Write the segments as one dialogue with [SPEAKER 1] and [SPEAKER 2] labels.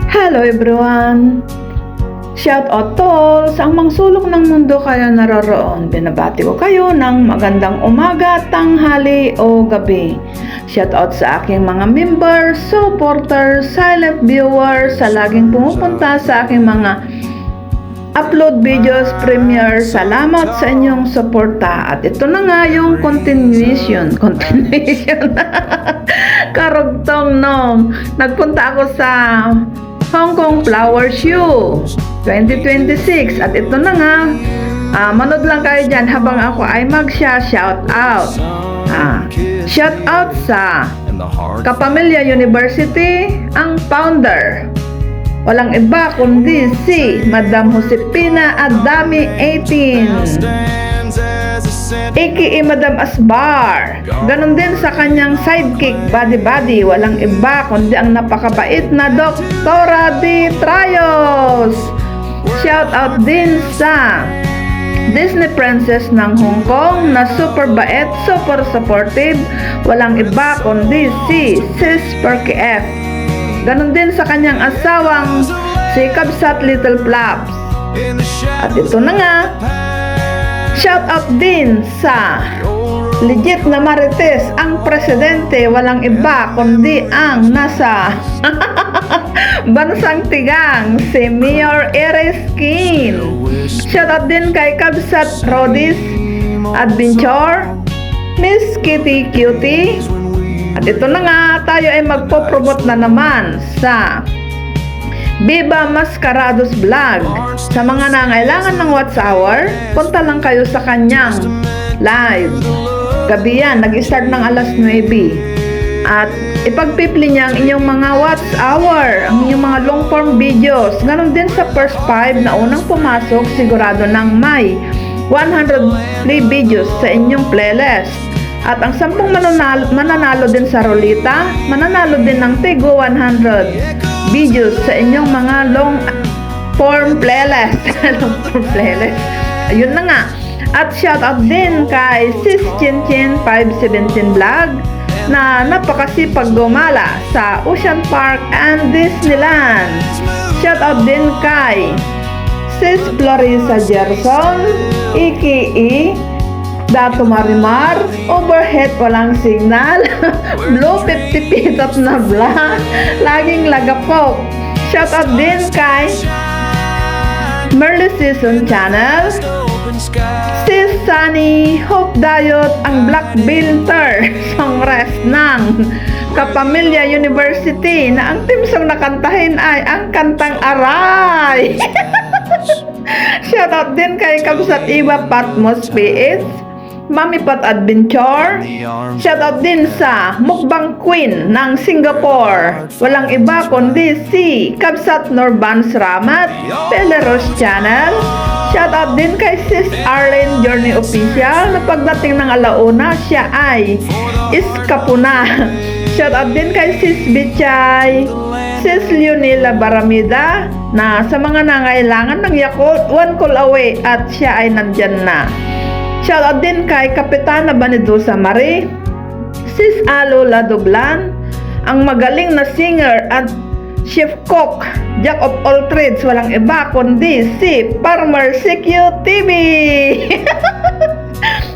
[SPEAKER 1] Hello everyone! Shout out to all sa ang sulok ng mundo kayo naroroon. Binabati ko kayo ng magandang umaga, tanghali o gabi. Shout out sa aking mga members, supporters, silent viewers, sa laging pumupunta sa aking mga upload videos, premiere. Salamat sa inyong suporta. At ito na nga yung continuation. Karugtong no. Nagpunta ako sa Hong Kong Flower Show 2026 at ito na nga, manood lang kayo dyan habang ako ay shout out. Shout out sa Kapamilya University, ang founder, walang iba kundi si Madam Josepina Adami 18 aka Madam Asbar. Ganon din sa kanyang sidekick, Buddy, walang iba kundi ang napakabait na Doktora D. Trayos. Shout out din sa Disney Princess ng Hong Kong na super bait, super supportive, walang iba kundi si Sis Perky F. Ganon din sa kanyang asawang si Kabsat Little Flaps. At ito na nga, shout out din sa legit na Marites, ang presidente, walang iba kundi ang nasa Bansang Tigang, si Mayor Ereskin. Shout out din kay Kabsat Rodis Adventure, Miss Kitty Cutie. At ito na nga, tayo ay magpo-promote na naman sa Viva Mascarados Vlog. Sa mga nangailangan ng watch hour, punta lang kayo sa kanyang live. Gabi yan, nag-start ng alas 9. At ipagpipli niya ang inyong mga watch hour, ang inyong mga long form videos. Ganon din sa first 5 na unang pumasok, sigurado ng may 100 play videos sa inyong playlist. At ang 10 mananalo din sa Rolita, mananalo din ng Tigo 100 videos sa inyong mga long form playlist. Long form playlist. Ayun na nga. At shout out din kay Sis Chinchin 517 Vlog na napakasipag gumala sa Ocean Park and Disneyland. Shout out din kay Sis Florisa Gerson aka Dato Marimar, overhead walang signal, blue 50 pitot na vlog, laging lagapok. Shout out din kay Merly Season Channel, Sis Sunny, Hope Dayot, ang Black Bilter, songres ng Kapamilya University na ang team song na kantahin ay ang kantang Aray. Shout out din kay Kabsat Iba Patmos PH, Mami Pat Adventure. Shout out din sa Mukbang Queen ng Singapore, walang iba kundi si Kabsat Norban Sramat, Peleros Channel. Shout out din kay Sis Arlene Journey Official na pagdating ng alauna siya ay iskapuna. Shout out din kay Sis Bichay, Sis Leonila Baramida na sa mga nangailangan ng Yakult, 1 call away at siya ay nandyan na. Shout out din kay Kapitana Banidusa Marie, Sis Alo Ladoblan, ang magaling na singer at chef cook, jack of all trades, walang iba kundi si Farmer CQ TV.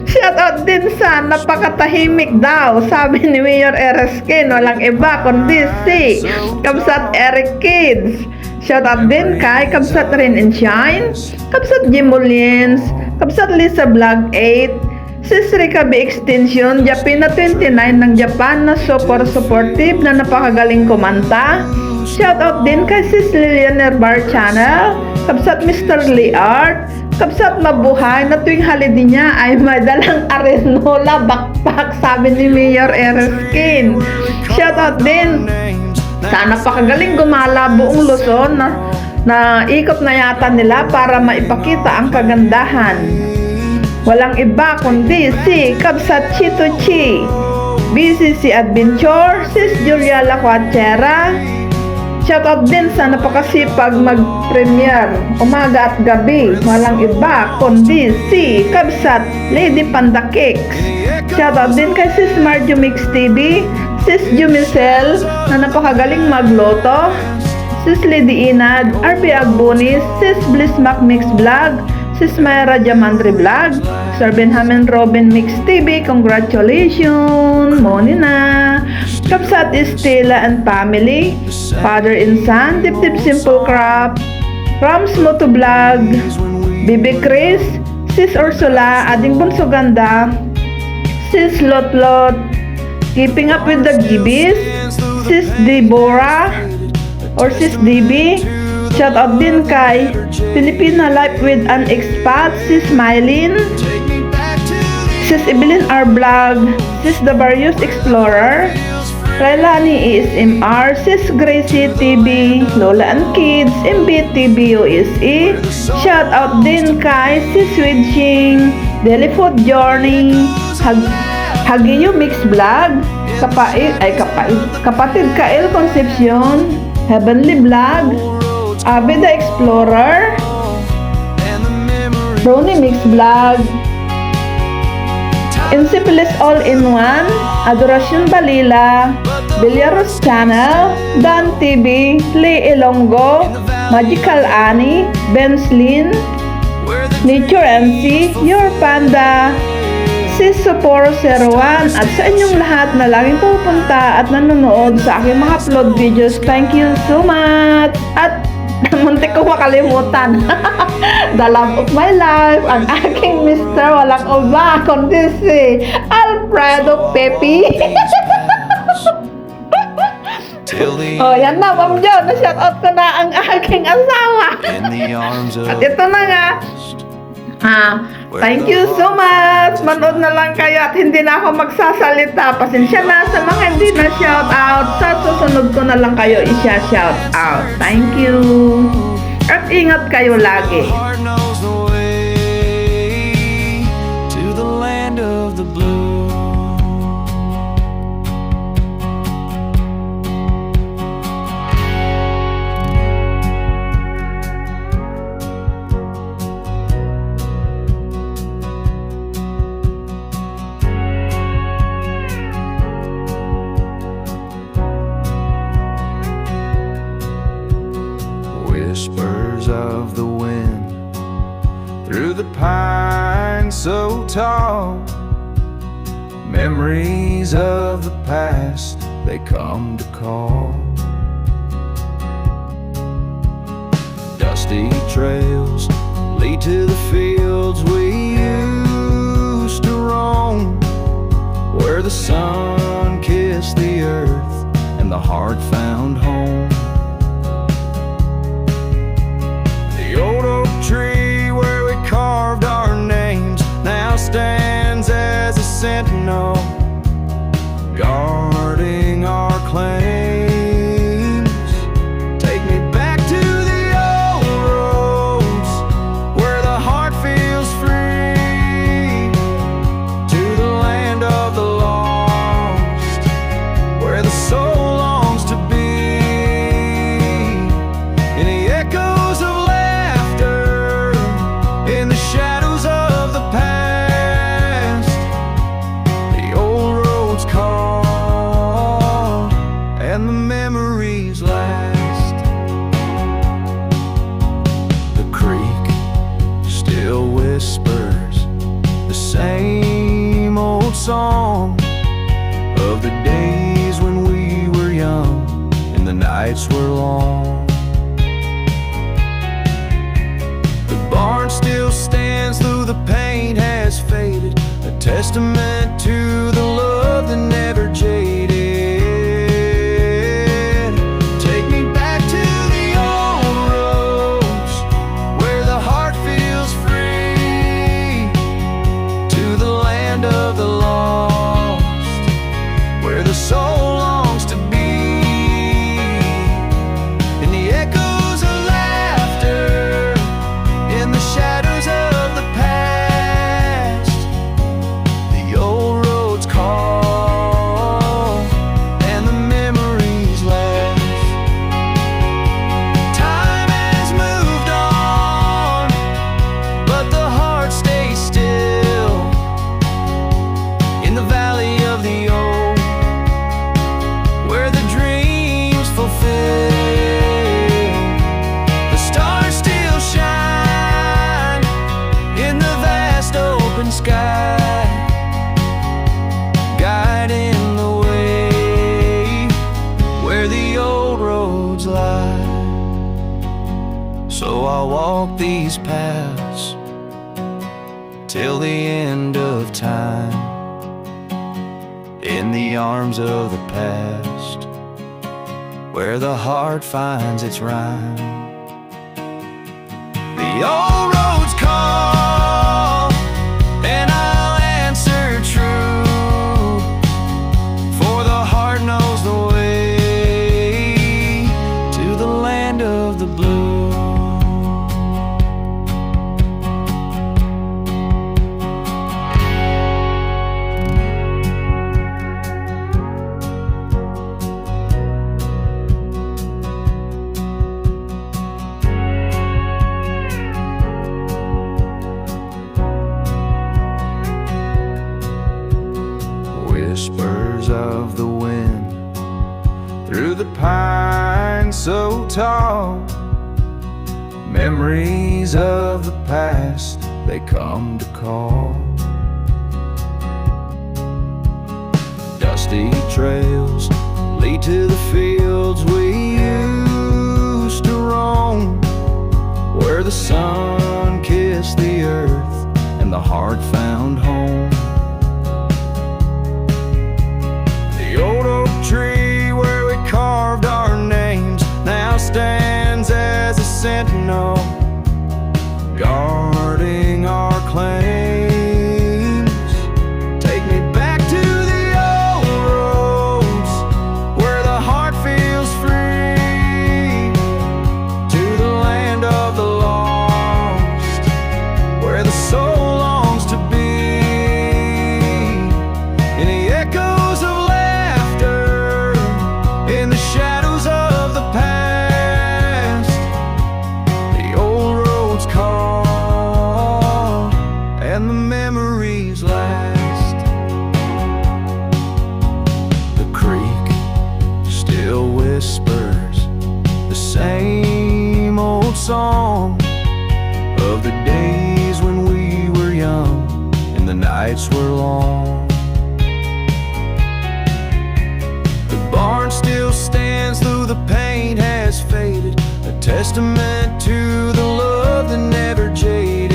[SPEAKER 1] Shout out din sa napakatahimik daw, sabi ni Mayor Ereskin, walang iba kundi si Kabsat Eric Kids. Shout out din kay Kabsat Rain and Shine, Kabsat Jim Mullins, Kabsat Lisa Vlog 8, Sis Rika B Extension, Japina 29 ng Japan na super supportive na napakagaling kumanta. Shout out din kay Sis Lilian Bar Channel, Kabsat Mr. Lee Art, Kabsat Mabuhay na tuwing holiday niya ay may dalang arenola backpack, sabi ni Mayor Ereskin. Shout out din sa napakagaling gumala buong Luzon na ikot na yata nila para maipakita ang kagandahan. Walang iba kundi si Kabsat Chito Chi, BCC Adventure, Sis Julia Lacuachera. Shout out din sa napakasipag mag-premiere umaga at gabi, walang iba kundi si Kabsat Lady Panda Cakes. Shout out din kay Sis Marjo Mix TV, Sis Jumicel na napakagaling magloto, Sis Lady Inad, RB Agbonis, Sis Bliss Mac Mix Vlog, Sis Myra Jamandri Vlog, Sir Benjamin Robin Mix TV, congratulations! Moni na! Kapsat Estela and family, Father and Son, Tip Tip Simple Craft, Rams Moto Vlog, Bibi Chris, Sis Ursula, Ading Bunso Ganda, Sis Lot Lot, Keeping Up with the Gibis, Sis Deborah, or Sis DB, shout out din kay Filipina Life with an Expat, Sis Mylene, Sis Evelyn R. Vlog, Sis The Various Explorer, Railani ASMR, Sis Gracie TV, Lola and Kids, MBTV USA, shout out din kay Sis Widching, Daily Food Journey, Hagiyo Mix Vlog, Kapatid Kael Concepcion, Heavenly Vlog, Abe the Explorer, Brony Mix Vlog, Insipilis All-in-One, Adoracion Balila, Villaros Channel, Dan TV, Lee Ilonggo, Magical Annie, Benslin, Nature MC, Your Panda, Sis Soporo 01, at sa inyong lahat na laging pupunta at nanonood sa aking mga upload videos. Thank you so much! At muntik ko makalimutan. The love of my life, ang aking Mr. Walang Uba, kundi si Alfredo Pepe. Oh, yan na, Ma'am John. Na-shout out ko na ang aking asawa. At ito na nga. Thank you so much. Manood na lang kayo at hindi na ako magsasalita. Pasensya na sa mga hindi na shout out. Sa susunod ko na lang kayo i-shout out. Thank you. At ingat kayo lagi.
[SPEAKER 2] Whispers of the wind through the pines so tall, memories of the past, they come to call. Dusty trails lead to the fields we used to roam, where the sun kissed the earth and the heart found home. The old oak tree where we carved our names now stands as a sentinel, guarding our claims. Take me back to the old roads where the heart feels free, to the land of the lost where the soul longs to be, in the echoes of in the shadows of the past, the old roads call and the memories last. The creek still whispers the same old song of the days when we were young and the nights were long. Barn still stands though the paint has faded, a testament to the love that never jaded. Take me back to the old roads where the heart feels free, to the land of the lost where the soul longs to be, in the echoes of laughter, in the shadows of the past, the So I'll walk these paths till the end of time, in the arms of the past, where the heart finds its rhyme. The old roads call, and I'll answer true, for the heart knows the way to the land of the blue. Whispers of the wind through the pines so tall, memories of the past, they come to call. Dusty trails lead to the fields we used to roam, where the sun kissed the earth and the heart found home. The old oak tree where we carved our names now stands as a sentinel, guarding our claims. Take me back to the old roads where the heart feels free, to the land of the lost, where the soul longs to be, in the echoes of in the shadows of the past. The old roads call, and the memories last. The creek still whispers the same old song of the days when we were young and the nights were long. Barn still stands though the paint has faded, a testament to the love that never jaded.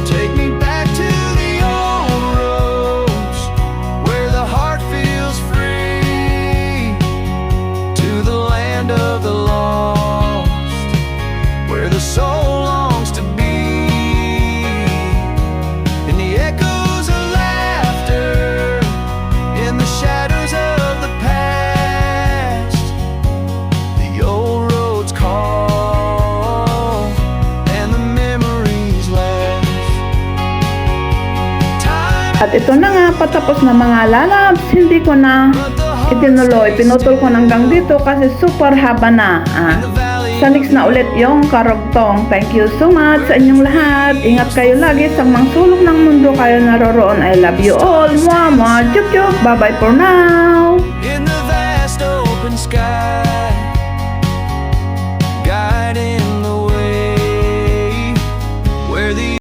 [SPEAKER 2] Take me back to the old roads where the heart feels free, to the land of the lost, where the soul longs to be, in the echoes of laughter, in the shadows of the past. The old roads call, and the memories last. Time
[SPEAKER 1] At ito na nga, patapos na mga lalabs, hindi ko na itinuloy. Pinutol ko hanggang dito kasi super haba na. Sa next na ulit yung karugtong. Thank you so much sa inyong lahat. Ingat kayo lagi sa mga sulok ng mundo kayo naroroon. I love you all. Mwah, mwah, chuk chuk. Bye bye for now.
[SPEAKER 2] in the vast open sky.